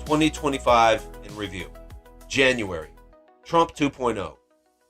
2025 in review. January. Trump 2.0.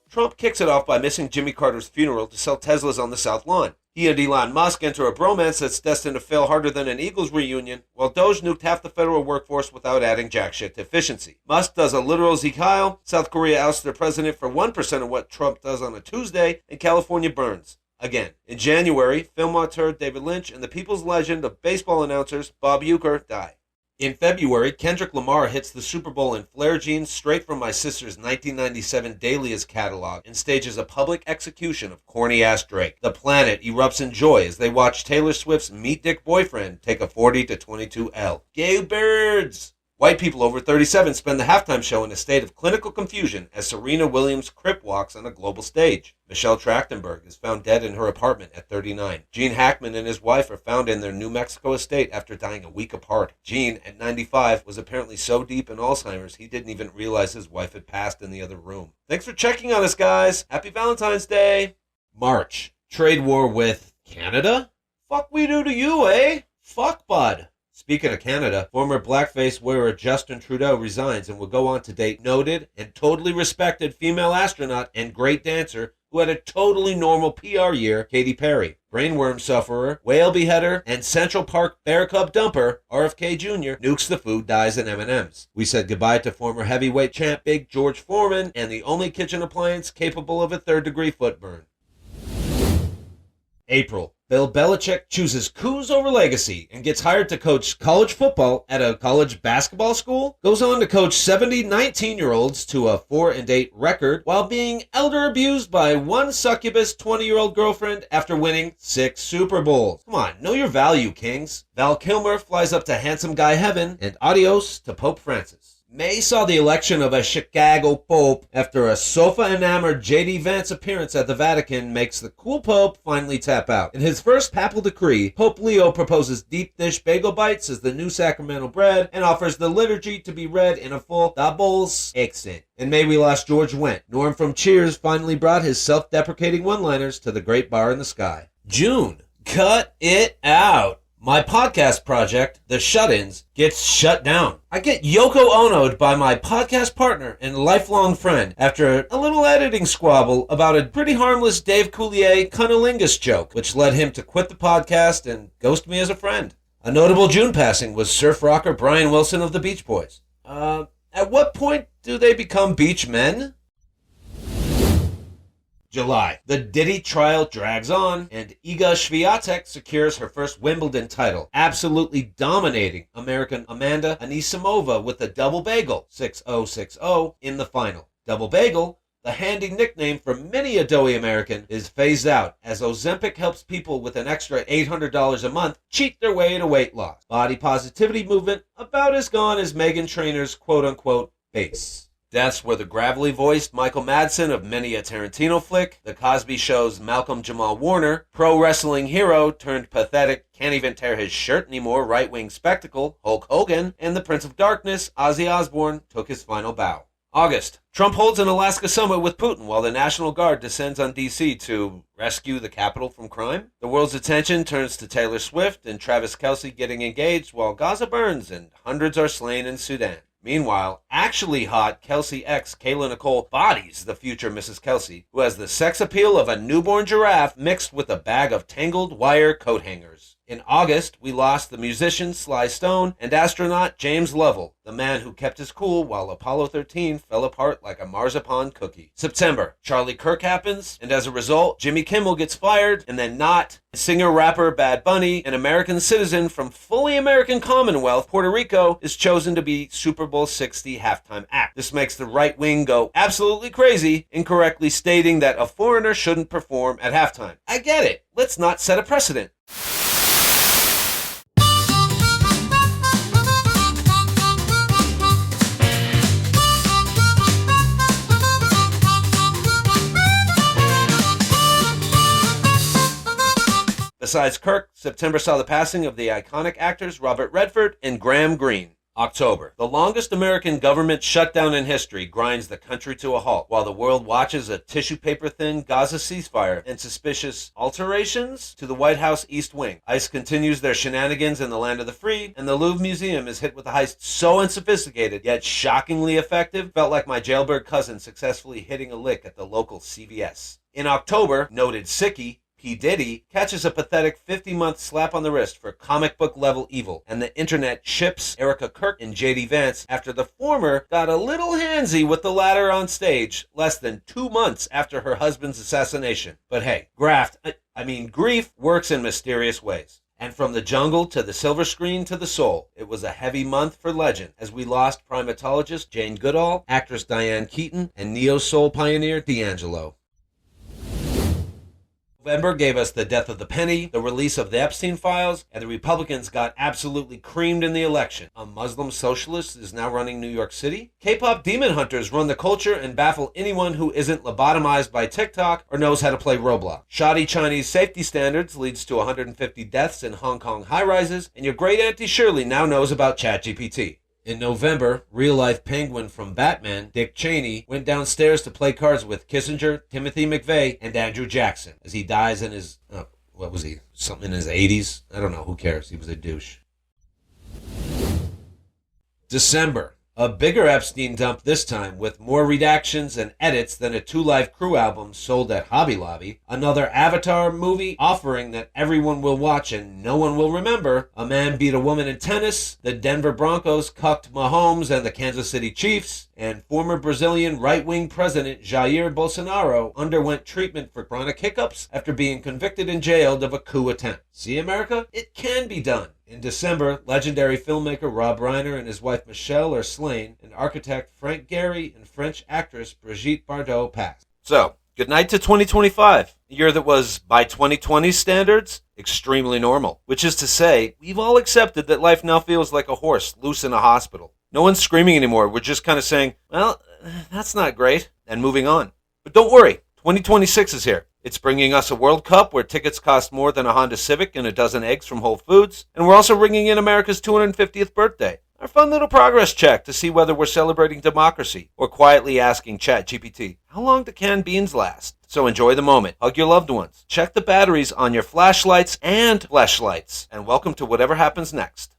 Trump kicks it off by missing Jimmy Carter's funeral to sell Teslas on the South Lawn. He and Elon Musk enter a bromance that's destined to fail harder than an Eagles reunion, while Doge nuked half the federal workforce without adding jack shit to efficiency. Musk does a literal Zeke Heil, South Korea ousts their president for 1% of what Trump does on a Tuesday, and California burns. Again. In January, film auteur David Lynch and the people's legend of baseball announcers Bob Uecker die. In February, Kendrick Lamar hits the Super Bowl in flare jeans straight from my sister's 1997 Dahlia's catalog and stages a public execution of corny-ass Drake. The planet erupts in joy as they watch Taylor Swift's Meat Dick boyfriend take a 40-22 L. Gay birds! White people over 37 spend the halftime show in a state of clinical confusion as Serena Williams crip walks on a global stage. Michelle Trachtenberg is found dead in her apartment at 39. Gene Hackman and his wife are found in their New Mexico estate after dying a week apart. Gene, at 95, was apparently so deep in Alzheimer's he didn't even realize his wife had passed in the other room. Thanks for checking on us, guys. Happy Valentine's Day. March. Trade war with Canada? Fuck we do to you, eh? Fuck, bud. Speaking of Canada, former blackface wearer Justin Trudeau resigns and will go on to date noted and totally respected female astronaut and great dancer who had a totally normal PR year, Katy Perry. Brainworm sufferer, whale beheader, and Central Park Bear Cub dumper, RFK Jr., nukes the food, dies in M&Ms. We said goodbye to former heavyweight champ Big George Foreman and the only kitchen appliance capable of a third-degree foot burn. April. Bill Belichick chooses coups over legacy and gets hired to coach college football at a college basketball school. Goes on to coach 70 19-year-olds to a 4-8 record while being elder abused by one succubus 20-year-old girlfriend after winning 6 Super Bowls. Come on, know your value, kings. Val Kilmer flies up to handsome guy heaven, and adios to Pope Francis. May saw the election of a Chicago Pope after a sofa-enamored J.D. Vance appearance at the Vatican makes the cool Pope finally tap out. In his first papal decree, Pope Leo proposes deep dish bagel bites as the new sacramental bread and offers the liturgy to be read in a full doubles accent. In May we lost George Wendt. Norm from Cheers finally brought his self-deprecating one-liners to the great bar in the sky. June. Cut it out. My podcast project, The Shut-Ins, gets shut down. I get Yoko Ono'd by my podcast partner and lifelong friend after a little editing squabble about a pretty harmless Dave Coulier cunnilingus joke, which led him to quit the podcast and ghost me as a friend. A notable June passing was surf rocker Brian Wilson of the Beach Boys. At what point do they become beach men? July. The Diddy trial drags on, and Iga Swiatek secures her first Wimbledon title, absolutely dominating American Amanda Anisimova with a double bagel, 6-0-6-0, in the final. Double bagel, the handy nickname for many a doughy American, is phased out as Ozempic helps people with an extra $800 a month cheat their way to weight loss. Body positivity movement about as gone as Meghan Trainor's quote-unquote base. Deaths were the gravelly-voiced Michael Madsen of many a Tarantino flick, The Cosby Show's Malcolm Jamal Warner, pro-wrestling hero turned pathetic, can't even tear his shirt anymore right-wing spectacle, Hulk Hogan, and the Prince of Darkness, Ozzy Osbourne, took his final bow. August. Trump holds an Alaska summit with Putin while the National Guard descends on D.C. to rescue the capital from crime. The world's attention turns to Taylor Swift and Travis Kelce getting engaged while Gaza burns and hundreds are slain in Sudan. Meanwhile, actually hot Kelce ex Kayla Nicole bodies the future Mrs. Kelce, who has the sex appeal of a newborn giraffe mixed with a bag of tangled wire coat hangers. In August, we lost the musician Sly Stone and astronaut James Lovell, the man who kept his cool while Apollo 13 fell apart like a marzipan cookie. September, Charlie Kirk happens, and as a result, Jimmy Kimmel gets fired, and then not. Singer-rapper Bad Bunny, an American citizen from fully American Commonwealth, Puerto Rico, is chosen to be Super Bowl 60 halftime act. This makes the right wing go absolutely crazy, incorrectly stating that a foreigner shouldn't perform at halftime. I get it. Let's not set a precedent. Besides Kirk, September saw the passing of the iconic actors Robert Redford and Graham Greene. October. The longest American government shutdown in history grinds the country to a halt while the world watches a tissue paper thin Gaza ceasefire and suspicious alterations to the White House East Wing. ICE continues their shenanigans in the land of the free, and the Louvre Museum is hit with a heist so unsophisticated yet shockingly effective, felt like my jailbird cousin successfully hitting a lick at the local CVS. In October, noted sickie P. Diddy catches a pathetic 50-month slap on the wrist for comic book level evil, and the internet ships Erica Kirk and JD Vance after the former got a little handsy with the latter on stage less than 2 months after her husband's assassination. But hey, grief works in mysterious ways. And from the jungle to the silver screen to the soul, it was a heavy month for legend as we lost primatologist Jane Goodall, actress Diane Keaton, and neo-soul pioneer D'Angelo. November gave us the death of the penny, the release of the Epstein files, and the Republicans got absolutely creamed in the election. A Muslim socialist is now running New York City. K-pop demon hunters run the culture and baffle anyone who isn't lobotomized by TikTok or knows how to play Roblox. Shoddy Chinese safety standards leads to 150 deaths in Hong Kong high-rises, and your great Auntie Shirley now knows about ChatGPT. In November, real-life penguin from Batman, Dick Cheney, went downstairs to play cards with Kissinger, Timothy McVeigh, and Andrew Jackson as he dies in his, something in his 80s? I don't know, who cares? He was a douche. December. A bigger Epstein dump this time, with more redactions and edits than a Two Live Crew album sold at Hobby Lobby. Another Avatar movie offering that everyone will watch and no one will remember. A man beat a woman in tennis. The Denver Broncos cucked Mahomes and the Kansas City Chiefs. And former Brazilian right-wing president Jair Bolsonaro underwent treatment for chronic hiccups after being convicted and jailed of a coup attempt. See, America? It can be done. In December, legendary filmmaker Rob Reiner and his wife Michelle are slain, and architect Frank Gehry and French actress Brigitte Bardot passed. So, good night to 2025, a year that was, by 2020 standards, extremely normal. Which is to say, we've all accepted that life now feels like a horse loose in a hospital. No one's screaming anymore. We're just kind of saying, well, that's not great, and moving on. But don't worry, 2026 is here. It's bringing us a World Cup where tickets cost more than a Honda Civic and a dozen eggs from Whole Foods. And we're also ringing in America's 250th birthday. Our fun little progress check to see whether we're celebrating democracy or quietly asking ChatGPT, how long do canned beans last? So enjoy the moment. Hug your loved ones. Check the batteries on your flashlights and fleshlights. And welcome to whatever happens next.